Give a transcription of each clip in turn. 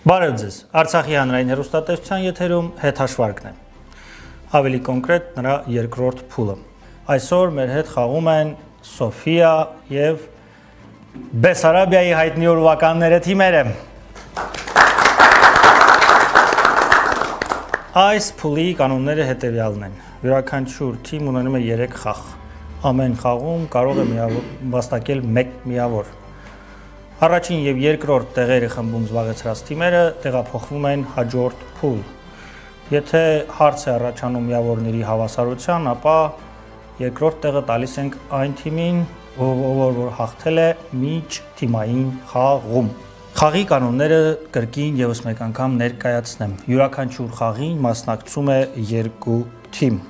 Բարև ձեզ, Արցախի հանրային հեռուստատեսության եթերում հետհաշվարկն է, ավելի կոնկրետ նրա երկրորդ փուլը։ Այսօր մեր հետ խաղում են Սոֆիա և Բեսարաբիայի հայտնի ուրվականները թիմերը։ Այս փուլի կանոնները հետևյալն են, յուրաքանչյուր թիմ ունենում է 3 խաղ, ամեն խաղում կարող է վաստակել 1 միավոր։ Առաջին և երկրորդ տեղերը խմբում զբաղեցրած թիմերը տեղափոխվում են հաջորդ փուլ։ Եթե հարց է առաջանում միավորների հավասարության, ապա երկրորդ տեղը տալիս ենք այն թիմին, որ հաղթել է միջթիմային խաղում։ Խաղի կանոնները կրկին ևս մեկ անգամ ներկայացնեմ։ Յուրաքանչյուր խաղին մասնակցում է 2 թիմ,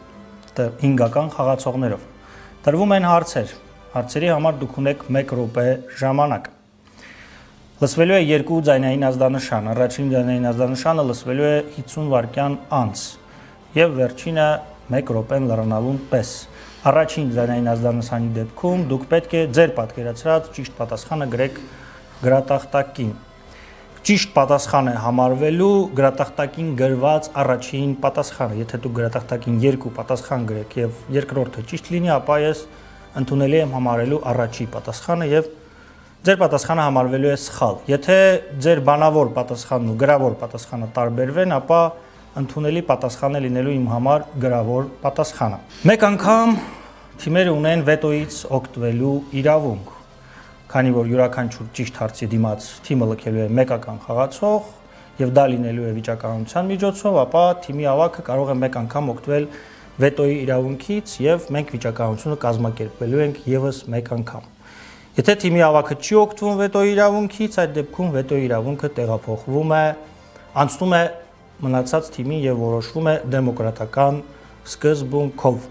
5-ական խաղացողներով։ Տրվում են հարցեր։ Հարցերի համար դուք ունեք 1 րոպե ժամանակ։ Լսվելու է 2 ձայնային ազդանշան, առաջին ձայնային ազդանշանը լսվելու է 50 վայրկյան անց և վերջինը 1 րոպեն լռանալուն պես։ Առաջին ձայնային ազդանշանի դեպքում դուք պետք է ձեր պատկերացրած ճիշտ պատասխանը գրեք գրատախտակին։ Ճիշտ պատասխան է համարվելու գրատախտակին գրված առաջին պատասխանը։ Եթե դուք գրատախտակին 2 պատասխան գրեք և երկրորդը ճիշտ լինի, ապա ես ընդունելի եմ համարելու առաջի պատասխանը և ձեր պատասխանը համարվելու է սխալ։ Եթե ձեր բանավոր պատասխանն ու գրավոր պատասխանը տարբերվեն, ապա ընդունելի պատասխանը լինելու իմ համար գրավոր պատասխանը։ Մեկ անգամ թիմերը ունեն վետոից օգտվելու իրավունք, քանի որ յուրաքանչյուր ճիշտ հարցի դիմաց թիմը լքելու է մեկական խաղացող և դա լինելու է վիճակահանության միջոցով, ապա թիմի ավագը կարող է մեկ անգամ օգտվել վետոյի իրավունքից և մենք վիճակահանությունը կազմակերպելու ենք ևս մեկ անգամ։ Եթե թիմի ավագը չի օգտվում վետոյի իրավունքից, այդ դեպքում վետոյի իրավունքը տեղափոխվում է, անցնում է մնացած թիմին և որոշվում է դեմոկրատական սկզբունքով։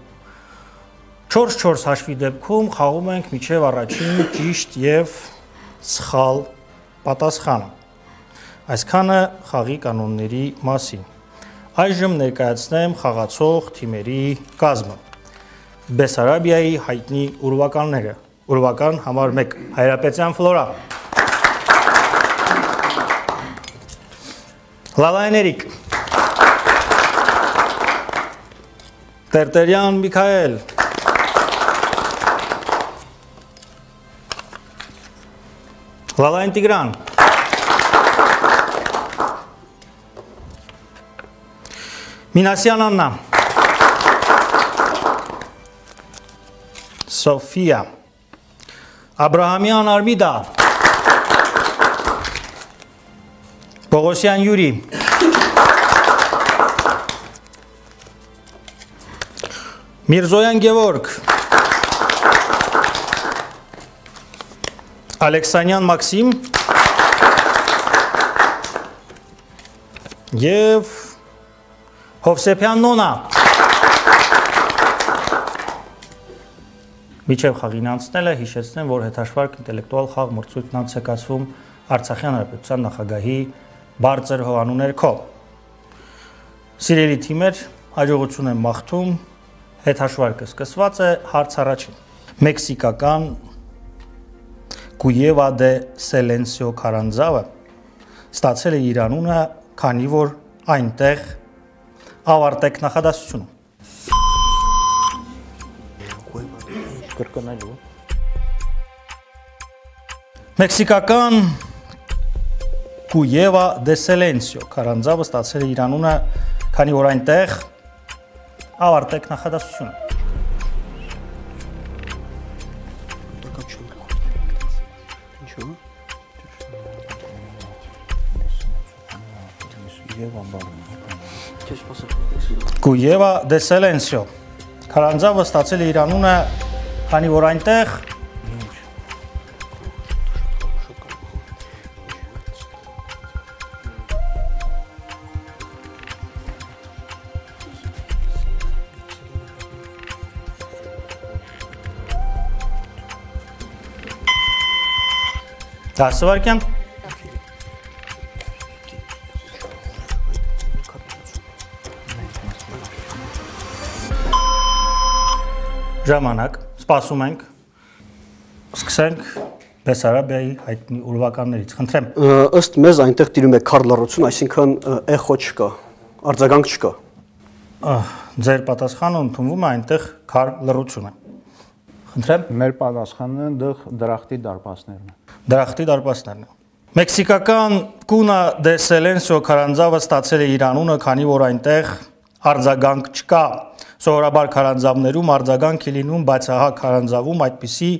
4-4 հաշվի դեպքում խաղում ենք մինչև առաջին ճիշտ և սխալ պատասխանը։ Այսքանը խաղի կանոնների մասին։ Այժմ ներկայացնեմ խաղացող թիմերի կազմը։ Բեսարաբիայի հայտնի ուրվականները։ Ուրվական համար 1 Հայրապետյան Ֆլորա, Լալայան Էրիկ, Տերտերյան Միքայել, Լալայան Տիգրան, Մինասյան Աննա, Սոֆիա, Աբրահամյան Արմիդա, Պողոսյան Յուրի, Միրզոյան Գևորգ, Ալեքսանյան Մաքսիմ և Հովսեփյան Նոնա։ Միջև խաղին անցնելը հիշեցնեմ, որ հետհաշվարկ ինտելեկտուալ խաղ մրցույթն անց է կացվում Արցախի հանրապետության նախագահի բարձր հովանու ներքո։ Սիրելի թիմեր, հաջողություն եմ մաղթում, հետհաշվարկը սկսված է, հարց առաջին։ Մեքսիկական Կուևա դե Սելենսիո քարանձավը ստացել է իր անունը, քանի որ այնտեղ ավարտեք նախադասությունը։ Մեքսիկական Կուևա դե Սելենսիո քարանձավը ստացել է իր անունը, քանի որ այնտեղ ավարտեք նախադասությունը։ Կուևա դե Սելենսիո քարանձավը ստացել է իր անունը, քանի որ այնտեղ Դասվարկյան ժամանակ, սպասում ենք, սկսենք Բեսարաբիայի հայտնի ուրվականներից։ Խնդրեմ։ Ըստ մեզ այնտեղ տիրում է քարլառություն, այսինքն էխո չկա, արձագանք չկա։ Ձեր պատասխանը ընդունվում է այնտեղ քարլռություն է։ Խնդրեմ։ Մեր պատասխանը դրախտի դարպասներն են։ Դրախտի դարպասներն են։ Մեքսիկական Cuna de Silencio քարանձավը ստացել է իր անունը, քանի որ այնտեղ արձագանք չկա։ Սովորաբար քարանձավներում արձագանք է լինում, բայց ահա քարանձավում այդպիսի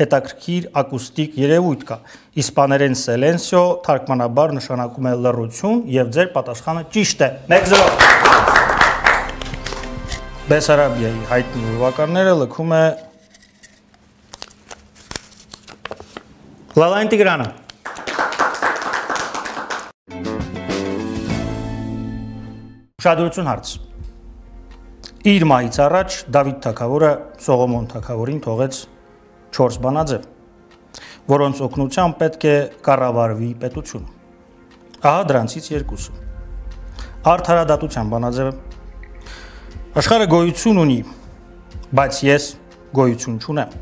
հետաքրքիր ակուստիկ երևույթ կա։ Իսպաներեն silencio թարգմանաբար նշանակում է լռություն, եւ ձեր պատասխանը ճիշտ է։ 1-0։ Բեսարաբիայի հայտնի ուրվականները լքում է Լալայն Տիգրանը։ Ուշադրություն հարց։ Իր մահից առաջ Դավիթ թագավորը Սողոմոն թագավորին թողեց 4 բանաձև, որոնց օգնությամբ պետք է կառավարվի պետությունը։ Ահա դրանցից երկուսը։ Արդարադատության բանաձևը։ Աշխարհը գոյություն ունի, բայց ես գոյություն չունեմ։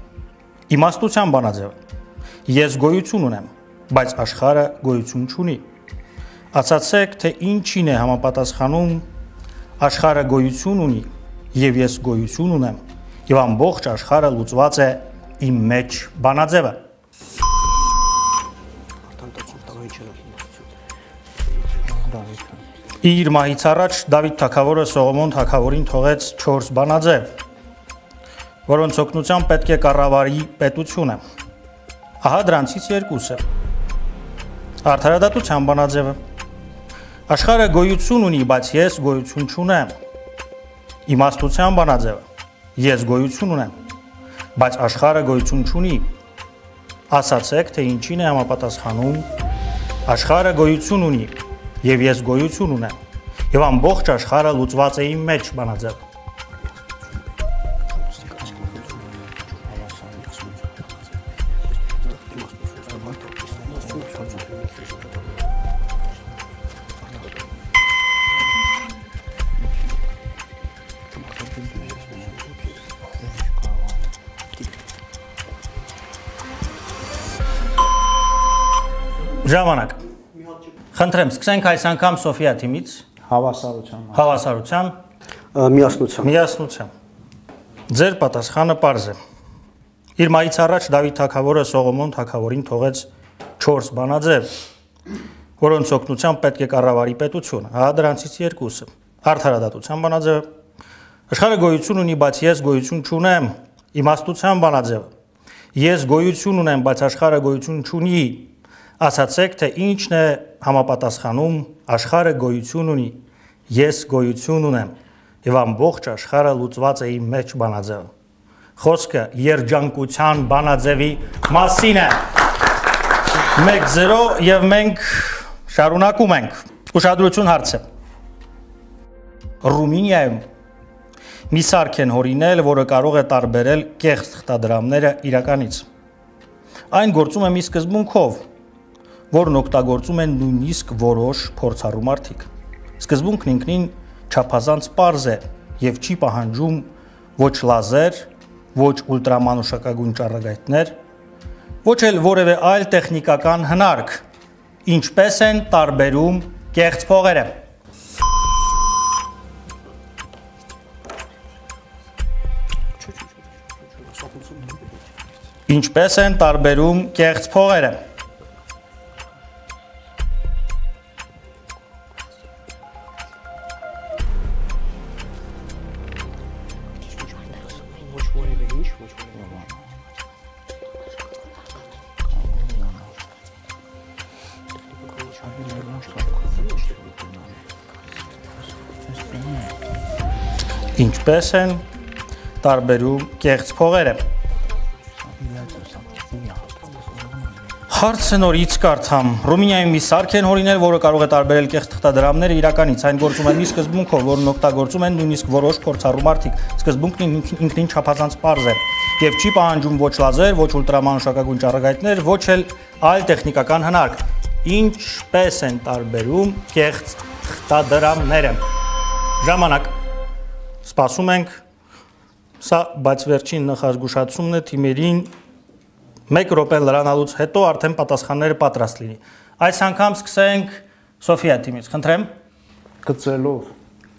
Իմաստության բանաձևը։ Ես գոյություն ունեմ, բայց աշխարհը գոյություն չունի։ Ասացեք, թե ինչին է համապատասխանում աշխարհը գոյություն ունի եւ ես գոյություն ունեմ եւ ամբողջ աշխարհը լուծված է իմ մեջ բանաձևը։ Իր մահից առաջ Դավիթ թագավորը Սողոմոն թագավորին թողեց 4 բանաձև, որոնց օգնությամբ պետք է կառավարի պետությունը։ Ահա դրանցից երկուսը։ Արդարադատության բանաձևը։ Աշխարհը գոյություն ունի, բայց ես գոյություն չունեմ։ Իմաստության բանաձևը։ Ես գոյություն ունեմ, բայց աշխարհը գոյություն չունի։ Ասացեք, թե ինչին է համապատասխանում աշխարհը գոյություն ունի եւ ես գոյություն ունեմ եւ ամբողջ աշխարհը լուծված է իմ մեջ բանաձևը։ Ժամանակ։ Խնդրեմ, սկսենք այս անգամ Սոֆիա թիմից։ Հավասարության։ Միասնության։ Ձեր պատասխանը պարզ է։ Իր մահից առաջ Դավիթ թագավորը Սողոմոն թագավորին թողեց 4 բանաձև, որոնց օգնությամբ պետք է կառավարի պետությունը։ Ահա դրանցից երկուսը։ Արդարադատության բանաձևը։ Աշխարհը գոյություն ունի, բայց ես գոյություն չունեմ։ Իմաստության բանաձևը։ Ես գոյություն ունեմ, բայց աշխարհը գոյություն չունի։ Ասացեք, թե ինչն է համապատասխանում աշխարհը գոյություն ունի, ես գոյություն ունեմ եւ ամբողջ աշխարհը լուծված է իմ մեջ բանաձևը։ Խոսքը երջանկության բանաձևի մասին է։ 1-0 եւ մենք շարունակում ենք։ Ուշադրություն հարցը։ Ռումինիայում մի սարք են հորինել, որը կարող է տարբերել կեղծ թղթադրամները իրականից։ Այն գործում է մի սկզբունքով, որն օգտագործում են նույնիսկ որոշ փորձառու մարդիկ։ Սկզբունքն ինքնին չափազանց պարզ է եւ չի պահանջում ոչ լազեր, ոչ ուլտրամանուշակագույն ճառագայթներ, ոչ էլ որևէ այլ տեխնիկական հնարք, ինչպես են տարբերում կեղծ փողերը։ Ինչպես են տարբերում կեղծ փողերը։ Ինչպես են տարբերում կեղծ փողերը։ Հարցը նորից կարդամ։ Ռումինիայում մի սարք են հորինել, որը կարող է տարբերել կեղծ թղթադրամները իրականից։ Այն գործում է մի սկզբունքով, որն օգտագործում են նույնիսկ որոշ փորձառու մարդիկ։ Սկզբունքն ինքնին չափազանց պարզ է եւ չի պահանջում ոչ լազեր, ոչ ուլտրամանուշակագույն ճառագայթներ, ոչ էլ այլ տեխնիկական հնարք։ Ինչպես են տարբերում կեղծ թղթադրամները։ Ժամանակ։ Սպասում ենք։ Սա բայց վերջին նախազգուշացումն է թիմերին 1 րոպե լրանալուց հետո արդեն պատասխանները պատրաստ լինի։ Այս անգամ սկսենք Սոֆիա թիմից, խնդրեմ։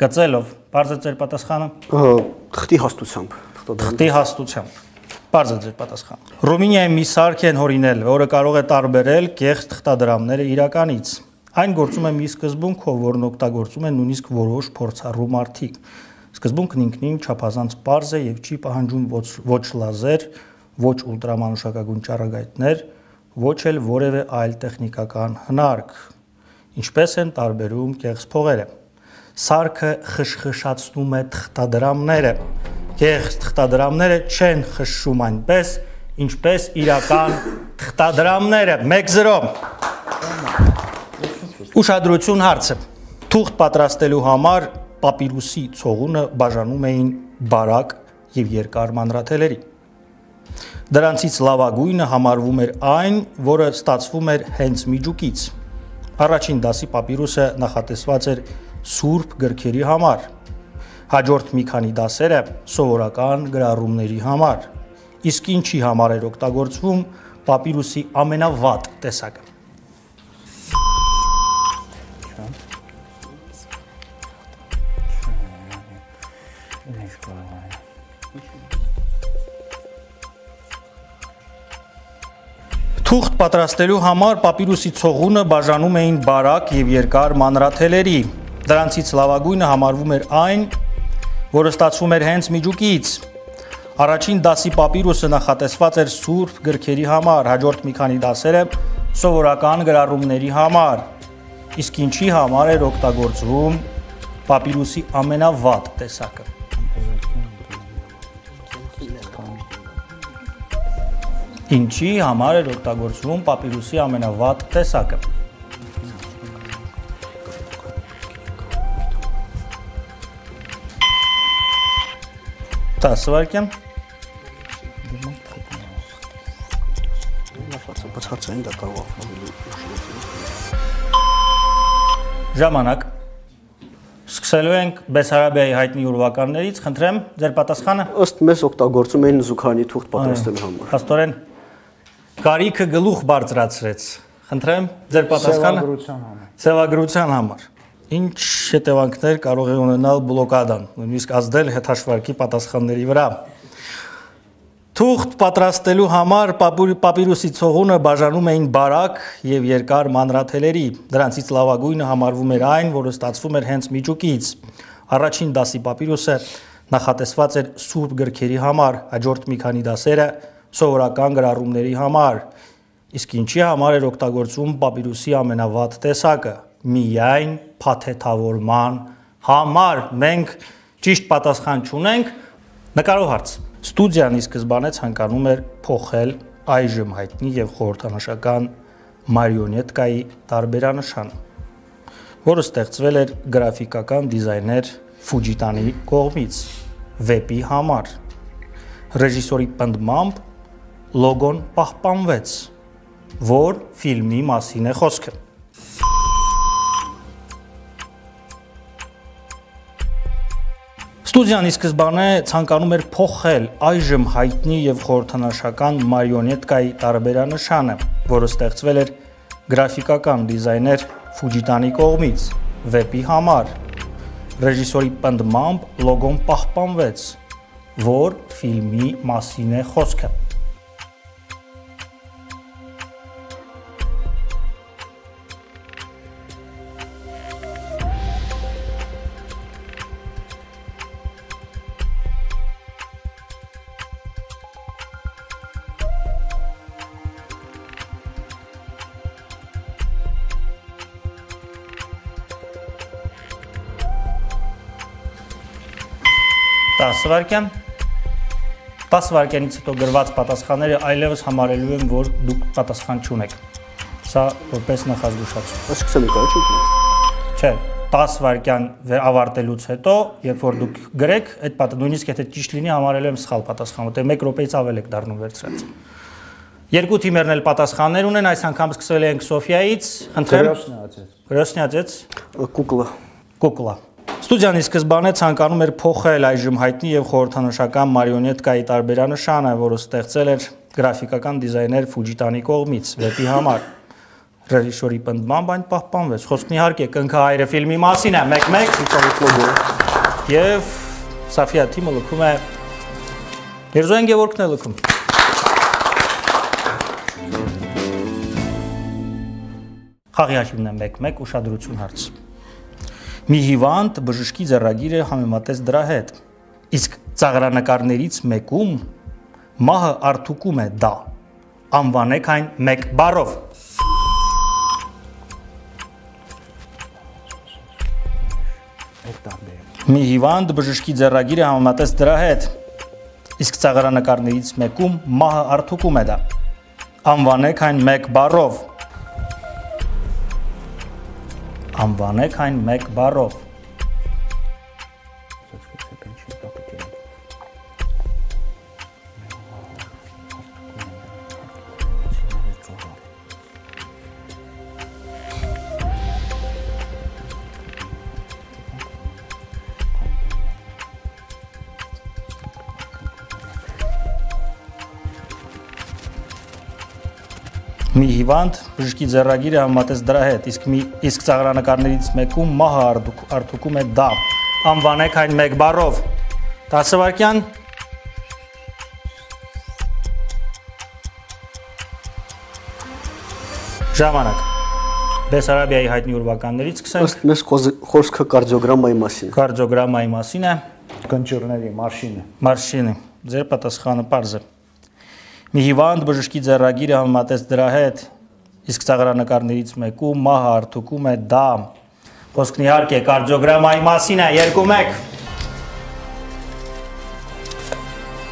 Գծելով։ Բարձր ձեր պատասխանը։ Թղթի հաստությամբ։ Թղթի հաստությամբ։ Բարձր ձեր պատասխանը։ Ռումինիայի մի սարք են հորինել, որը կարող է տարբերել կեղծ թղթադրամները իրականից։ Այն գործում է մի սկզբունքով, որն օգտագործում են նույնիսկ որոշ փորձառու մարդիկ։ Սկզբունքն ինքնին չափազանց պարզ է եւ չի պահանջում ոչ լազեր, ոչ ուլտրամանուշակագույն ճառագայթներ, ոչ էլ որևէ այլ տեխնիկական հնարք։ Ինչպես են տարբերում կեղծ փողերը։ Սարքը խշխշացնում է թղթադրամները։ Կեղծ թղթադրամները չեն խշշում այնպես, ինչպես իրական թղթադրամները։ 1-0։ Ուշադրություն հարցը։ Թուղթ պատրաստելու համար պապիրուսի ցողունը բաժանում էին բարակ եւ երկար մանրաթելերի։ Դրանցից լավագույնը համարվում էր այն, որը ստացվում էր հենց միջուկից։ Առաջին դասի պապիրուսը նախատեսված էր սուրբ գրքերի համար։ Հաջորդ մի քանի դասերը սովորական գրառումների համար։ Իսկ ինչի համար էր օգտագործվում պապիրուսի ամենավատ տեսակը։ Թուղթ պատրաստելու համար պապիրուսի ցողունը բաժանում էին բարակ եւ երկար մանրաթելերի։ Դրանցից լավագույնը համարվում էր այն, որը ստացվում էր հենց միջուկից։ Առաջին դասի պապիրուսը նախատեսված էր սուրբ գրքերի համար, հաջորդ մի քանի դասերը սովորական գրառումների համար։ Իսկ ինչի համար էր օգտագործվում պապիրուսի ամենավատ տեսակը։ Ինչի համար էր օգտագործվում պապիրուսի ամենավատ տեսակը։ Տասվարկյան։ Ժամանակ։ Սկսելու ենք Բեսարաբիայի հայտնի ուրվականներից, խնդրեմ, ձեր պատասխանը։ Ըստ մեզ օգտագործում էին զուգարանի թուղթ պատրաստելու համար։ Փաստորեն կարիքը գլուխ բարձրացրեց։ Խնդրեմ, ձեր պատասխանը։ Սևագրության համար։ Ինչ հետևանքներ կարող է ունենալ բլոկադան, նույնիսկ ազդել հետհաշվարկի պատասխանների վրա։ Թուղթ պատրաստելու համար պապիրուսի ցողունը բաժանում էին բարակ եւ երկար մանրաթելերի։ Դրանցից լավագույնը համարվում էր այն, որը ստացվում էր հենց միջուկից։ Առաջին դասի պապիրուսը նախատեսված էր սուրբ գրքերի համար, հաջորդ մի քանի դասերը սովորական գրառումների համար։ Իսկ ինչի համար էր օգտագործվում պապիրուսի ամենավատ տեսակը։ Միայն փաթեթավորման համար։ Մենք ճիշտ պատասխան չունենք։ Նկարով հարց։ Ստուդիան ի սկզբանե ցանկանում էր փոխել այժմ հայտնի եւ խորհրդանշական մարիոնետկայի տարբերանշանը, որը ստեղծվել էր գրաֆիկական դիզայներ Ֆուջիտանի կողմից վեպի համար։ Ռեժիսորի պնդմամբ լոգոն պահպանվեց, որ ֆիլմի մասին է խոսքը։ Ստուդիան ի սկզբանե ցանկանում էր փոխել այժմ հայտնի եւ խորհրդանշական մարիոնետկայի տարբերանշանը, որը ստեղծվել էր գրաֆիկական դիզայներ Ֆուջիտանի կողմից վեպի համար։ Ռեժիսորի պնդմամբ լոգոն պահպանվեց, որ ֆիլմի մասին է խոսքը։ Տասվարկյան 10 վայրկյանից հետո գրված պատասխանները այլևս համարելու են, որ դուք պատասխան չունեք։ Սա որպես նախազգուշացում։ Սկսենք այո, չէ, 10 վայրկյան ավարտելուց հետո, երբ որ դուք գրեք, այդ նույնիսկ եթե ճիշտ լինի, համարելու եմ սխալ պատասխան, որտեղ 1 րոպեից ավել եք դառնում վերցրած։ Երկու թիմերն էլ պատասխաններ ունեն, այս անգամ սկսվել ենք Սոֆիայից, խնդրեմ։ Գրոսնյաձեց։ Կուկլա։ Ստուդիան ի սկզբանե ցանկանում էր փոխել այժմ հայտնի եւ խորհրդանշական մարիոնետկայի տարբերանշանը, որը ստեղծել էր գրաֆիկական դիզայներ Ֆուջիտանի կողմից վեպի համար։ Ռեժիսորի պնդմամբ այն պահպանվեց։ Խոսքն իհարկե Կնքը հայրը ֆիլմի մասին է, 1-1 եւ Սաֆիա թիմը լքում է Միրզոյան Գևորգն է լքում։ Խաղի հաշիվն է 1-1 ուշադրություն հարց։ Մի հիվանդ բժշկի ձեռագիրը համեմատեց դրա հետ։ Իսկ ծաղրանկարներից մեկում մահը արդուկում է դա։ Անվանեք այն 1 բառով։ Մի հիվանդ բժշկի ձեռագիրը համեմատեց դրա հետ։ Իսկ ծաղրանկարներից մեկում մահը արդուկում է դա։ Անվանեք այն 1 բառով։ Անվանեք այն 1 բառով։ Մի հիվանդ բժշկի ձեռագիրը համեմատեց դրա հետ, իսկ ծաղրանկարներից մեկում մահը արդուկում է դա։ Անվանեք այն 1 բառով։ 10 վայրկյան։ Ժամանակ։ Բեսարաբիայի հայտնի ուրվականներից սկսենք։ Մեզ խոսքը կարդիոգրամայի մասին է։ Կարդիոգրամայի մասին է։ Կնճիռների մարշինը։ Մարշինը։ Ձեր պատասխանը պարզ է։ Մի հիվանդ բժշկի ձեռագիրը համեմատեց դրա հետ, իսկ ծաղրանկարներից մեկում մահը արդուկում է դա։ Խոսքն իհարկե կարդիոգրամայի մասին է, 2-1։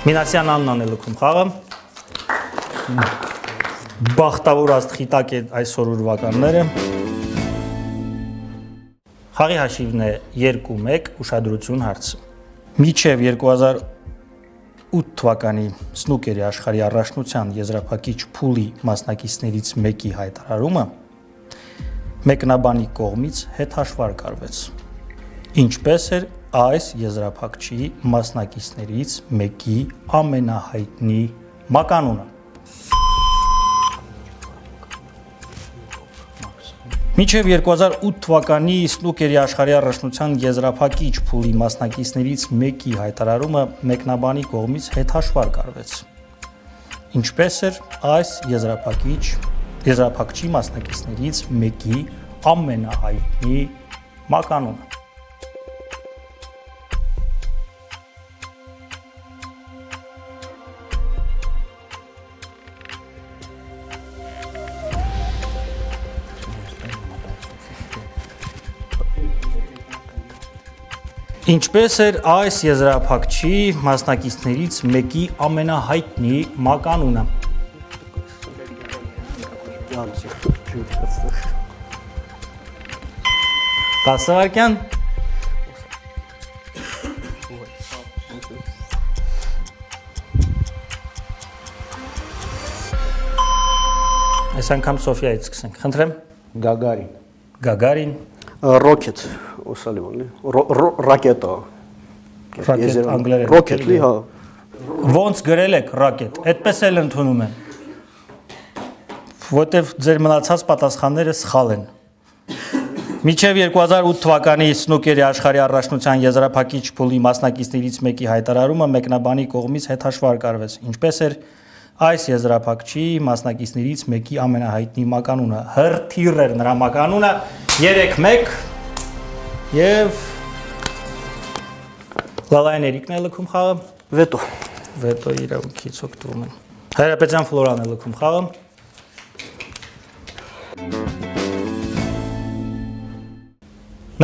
Մինասյան Աննան է լքում խաղը։ Բախտավոր աստղիտակ է այսօր ուրվականները։ Խաղի հաշիվն է 2-1 ուշադրություն հարցը։ Մինչև 2008 թվականի սնուկերի աշխարհի առաջնության եզրափակիչ փուլի մասնակիցներից մեկի հայտարարումը մեկնաբանի կողմից հետհաշվարկ արվեց։ Ինչպես էր այս եզրափակչի մասնակիցներից մեկի ամենահայտնի մականունը։ Մինչև 2008 թվականի սնուկերի աշխարհի առաջնության եզրափակիչ փուլի մասնակիցներից մեկի հայտարարումը մեկնաբանի կողմից հետհաշվարկ արվեց։ Ինչպես էր այս եզրափակչի մասնակիցներից մեկի ամենահայտնի մականունը։ Ինչպես էր այս եզրափակչի մասնակիցներից մեկի ամենահայտնի մականունը։ Տասավարկյան։ Այս անգամ Սոֆիայից սկսենք, խնդրեմ։ Գագարին։ Գագարին։ Rocket, O'Sullivan, ռակետա։ Ռակետ անգլերեն։ Rocket-լի, հա։ Ոնց գրել եք ռակետ, այդպես էլ ընդունում եմ։ Որտեվ ձեր մնացած պատասխանները սխալ են։ Մինչև 2008 թվականի սնուկերի աշխարհի առաջնության եզրափակիչ փուլի մասնակիցներից մեկի հայտարարումը մեկնաբանի կողմից հետհաշվարկ արվեց։ Ինչպես էր այս եզրափակչի մասնակիցներից մեկի ամենահայտնի մականունը։ Հրթիռ էր նրա մականունը, 3-1 եւ Լալային Էրիկն է լքում խաղը։ Վետո իրավունքից օգտվում են։ Հայրապետյան Ֆլորան է լքում խաղը։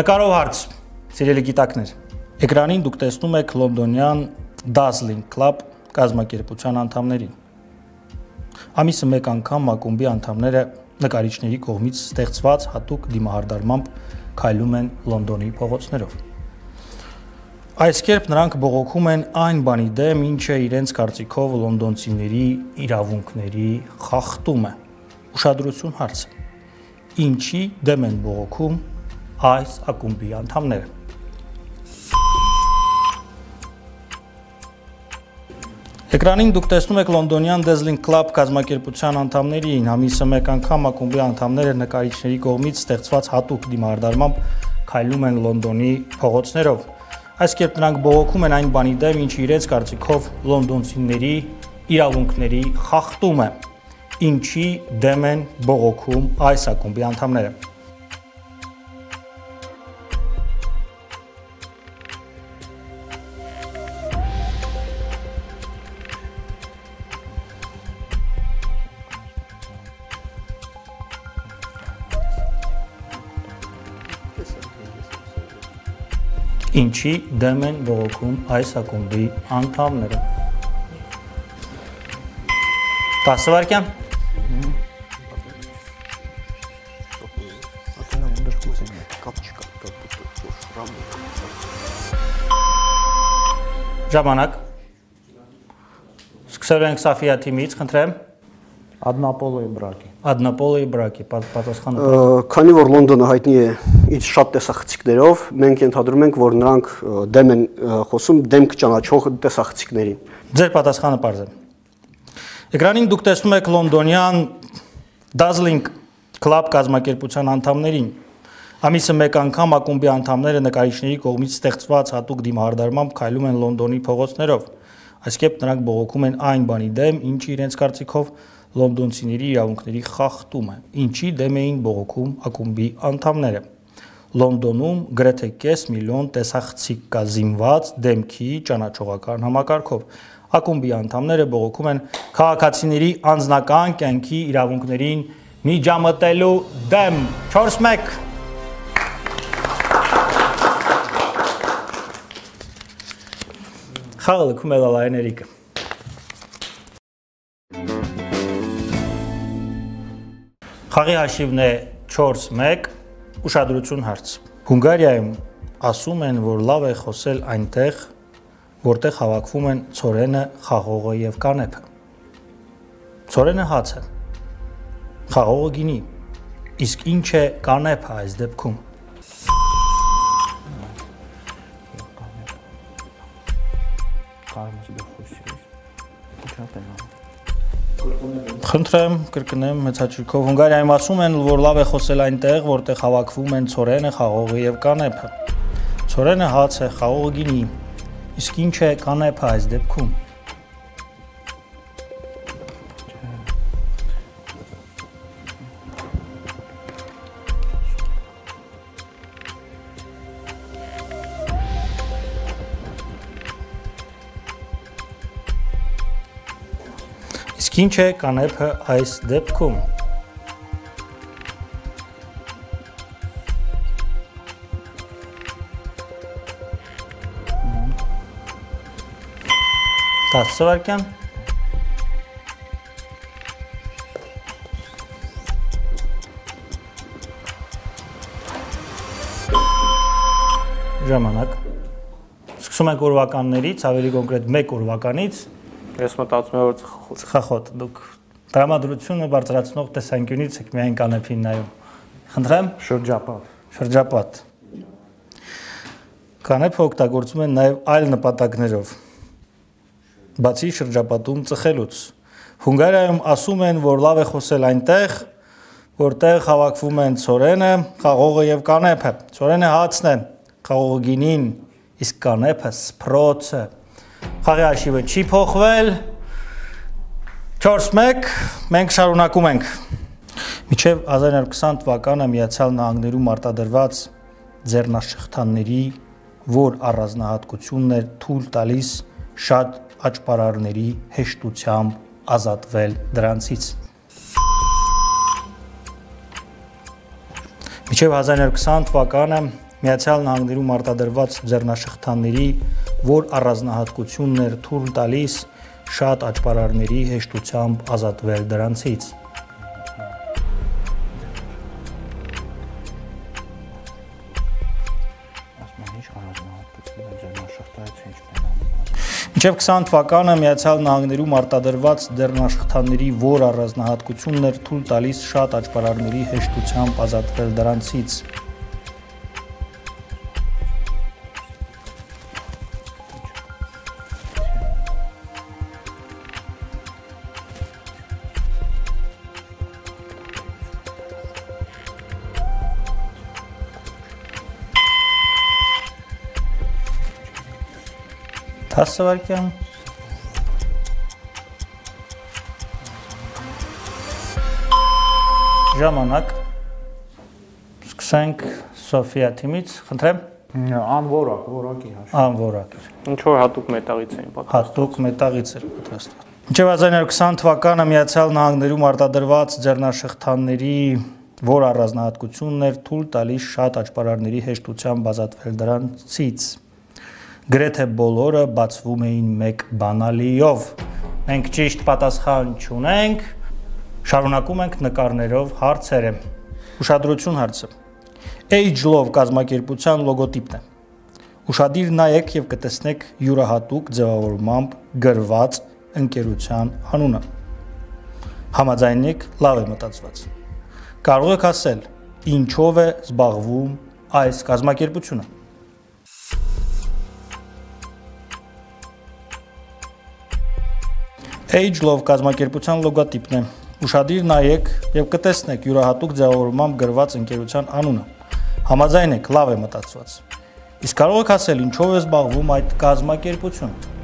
Նկարով հարց, սիրելի գիտակներ։ Էկրանին դուք տեսնում եք լոնդոնյան Dazzling Club կազմակերպության անդամներին։ Ամիսը մեկ անգամ ակումբի անդամները նկարիչների կողմից ստեղծված հատուկ դիմահարդարմամբ քայլում են Լոնդոնի փողոցներով։ Այս կերպ նրանք բողոքում են այն բանի դեմ, ինչը իրենց կարծիքով լոնդոնցիների իրավունքների խախտում է։ Ուշադրություն հարցը։ Ինչի դեմ են բողոքում այս ակումբի անդամները։ Էկրանին դուք տեսնում եք Լոնդոնյան Dazzling Club կազմակերպության անդամներին, ամիսը մեկ անգամ ակումբի անդամները նկարիչների կողմից ստեղծված հատուկ դիմահարդարմամբ քայլում են Լոնդոնի փողոցներով։ Այս կերպ նրանք բողոքում են այն բանի դեմ, ինչը իրենց կարծիքով լոնդոնցիների իրավունքների խախտում է։ Ինչի դեմ են բողոքում այս ակումբի անդամները։ Ինչի դեմ են բողոքում այս ակումբի անդամները։ 10 վայրկյան։ Ժամանակ։ Սկսել ենք Սաֆիա թիմից, խնդրեմ։ Adnapolo-ի բրակի։ Adnapolo-ի բրակի, պատասխանը։ Քանի որ Լոնդոնը հայտնի է իր շատ տեսախցիկներով, մենք ենթադրում ենք, որ նրանք դեմ են խոսում դեմք ճանաչող տեսախցիկներին։ Ձեր պատասխանը պարզ է։ Էկրանին դուք տեսնում եք Լոնդոնյան Dazzling Club կազմակերպության անդամներին։ Ամիսը մեկ անգամ ակումբի անդամները նկարիչների կողմից ստեղծված հատուկ դիմահարդարմամբ քայլում են Լոնդոնի փողոցներով։ Այս կերպ նրանք բողոքում են այն բանի դեմ, ինչը իրենց կարծիքով լոնդոնցիների իրավունքների խախտում է։ Ինչի դեմ էին բողոքում ակումբի անդամները։ Լոնդոնում գրեթե կես միլիոն տեսախցիկ կա զինված դեմքի ճանաչողական համակարգով։ Ակումբի անդամները բողոքում են քաղաքացիների անձնական կյանքի իրավունքներին միջամտելու դեմ։ 4-1 Խաղը լքում է Լալայեն Էրիկը։ Խաղի հաշիվն է 4-1, ուշադրություն հարց։ Հունգարիայում ասում են, որ լավ է խոսել այնտեղ, որտեղ հավաքվում են ցորենը, խաղողը եւ կանեփը։ Ցորենը հաց է, խաղողը գինի, իսկ ինչ է կանեփը այս դեպքում։ Խնդրեմ, կրկնեմ մեծ հաճույքով։ Հունգարիայում ասում են, որ լավ է խոսել այնտեղ, որտեղ հավաքվում են ցորենը, խաղողը եւ կանեփը։ Ցորենը հաց է, խաղողը գինի, իսկ ինչ է կանեփը այս դեպքում։ Իսկ ինչ է կանեփը այս դեպքում։ Տասը վայրկյան։ Ժամանակ։ Սկսում ենք օրվականներից, ավելի կոնկրետ 1 օրվականից։ Ես մտածում եմ, որ ծխախոտ, դուք տրամադրությունը բարձրացնող տեսանկյունից եք միայն կանեփին նայում։ Խնդրեմ։ Շրջապատ։ Կանեփը օգտագործում են նաև այլ նպատակներով։ Բացի շրջապատում ծխելուց։ Հունգարիայում ասում են, որ լավ է խոսել այնտեղ, որտեղ հավաքվում են ցորենը, խաղողը եւ կանեփը։ Ցորենը հացն է, խաղողը գինին, իսկ կանեփը սփռոցը։ Խաղի հաշիվը չի փոխվել։ 4-1 մենք շարունակում ենք։ Մինչև 1920 թվականը Միացյալ Նահանգներում արտադրված ձեռնաշխտանների, որ առանձնահատկությունն էր թույլ տալիս շատ աճպարարների հեշտությամբ ազատվել դրանցից։ Մինչև 1920 թվականը Միացյալ Նահանգներում արտադրված ձեռնաշխտանների, որ առանձնահատկությունն էր թույլ տալիս շատ աճպարարների հեշտությամբ ազատվել դրանցից։ Մինչև 20 թվականը Միացյալ Նահանգներում արտադրված ձեռնաշխտանների, որ առանձնահատկությունն էր թույլ տալիս շատ աճպարարների հեշտությամբ ազատվել դրանցից։ Թասավարքյան։ Ժամանակ։ Սկսենք Սոֆիա թիմից, խնդրեմ։ Անորակ, որակի հաշվի։ Անորակ էր։ Ինչ որ հատուկ մետաղից էին պատրաստված։ Հատուկ մետաղից էր պատրաստված։ Մինչև 1920 թվականը Միացյալ Նահանգներում արտադրված ձեռնաշղթաների որ առանձնահատկությունն էր թույլ տալիս շատ աճպարարների հեշտությամբ ազատվել դրանցից։ Գրեթե բոլորը բացվում էին մեկ բանալիով։ Մենք ճիշտ պատասխան չունենք, շարունակում ենք նկարներով հարցերը։ Ուշադրություն հարցը։ Age-Love կազմակերպության լոգոտիպն է։ Ուշադիր նայեք եւ կտեսնեք յուրահատուկ ձևավորմամբ գրված ընկերության անունը։ Համաձայնեք, լավ է մտածված։ Կարող եք ասել, ինչով է զբաղվում այս կազմակերպությունը։ Age-Love կազմակերպության լոգոտիպն է։ Ուշադիր նայեք եւ կտեսնեք յուրահատուկ ձևավորմամբ գրված ընկերության անունը։ Համաձայնեք, լավ է մտածված։ Իսկ կարող եք ասել, ինչով է զբաղվում այդ կազմակերպությունը։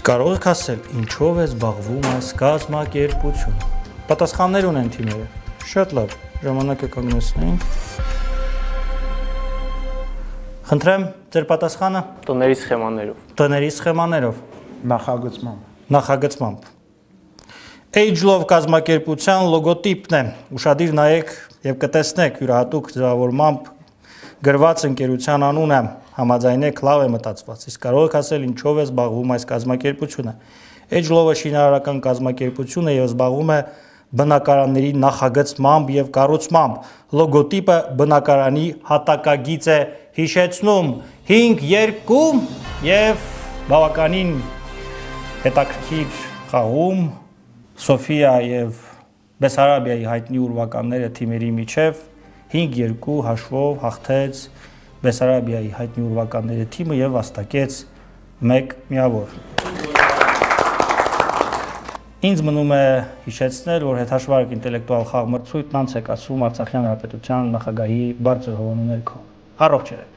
Կարող եք ասել, ինչով է զբաղվում այս կազմակերպությունը։ Պատասխաններ ունեն թիմերը։ Շատ լավ, ժամանակը կանգնեցնենք։ Խնդրեմ, ձեր պատասխանը։ Տների սխեմաներով։ Տների սխեմաներով։ Նախագծմամբ։ Age-Love կազմակերպության լոգոտիպն է։ Ուշադիր նայեք եւ կտեսնեք յուրահատուկ ձևավորմամբ գրված ընկերության անունը։ Համաձայնեք, լավ է մտածված։ Իսկ կարող եք ասել, ինչով է զբաղվում այս կազմակերպությունը։ Age-Love-ը շինարարական կազմակերպություն է եւ զբաղվում է բնակարանների նախագծմամբ եւ կառուցմամբ։ Լոգոտիպը բնակարանի հատակագիծ է հիշեցնում 5-2 եւ բավականին հետաքրքիր խաղում Սոֆիա եւ Բեսարաբիայի հայտնի ուրվականները թիմերի միջև 5-2 հաշվով հաղթեց Բեսարաբիայի հայտնի ուրվականների թիմը եւ վաստակեց 1 միավոր։ Ինձ մնում է հիշեցնել, որ հետհաշվարկ ինտելեկտուալ խաղ մրցույթն անց է կացվում Արցախյան Հանրապետության նախագահի բարձր հովանու ներքո։ Առողջ եղեք։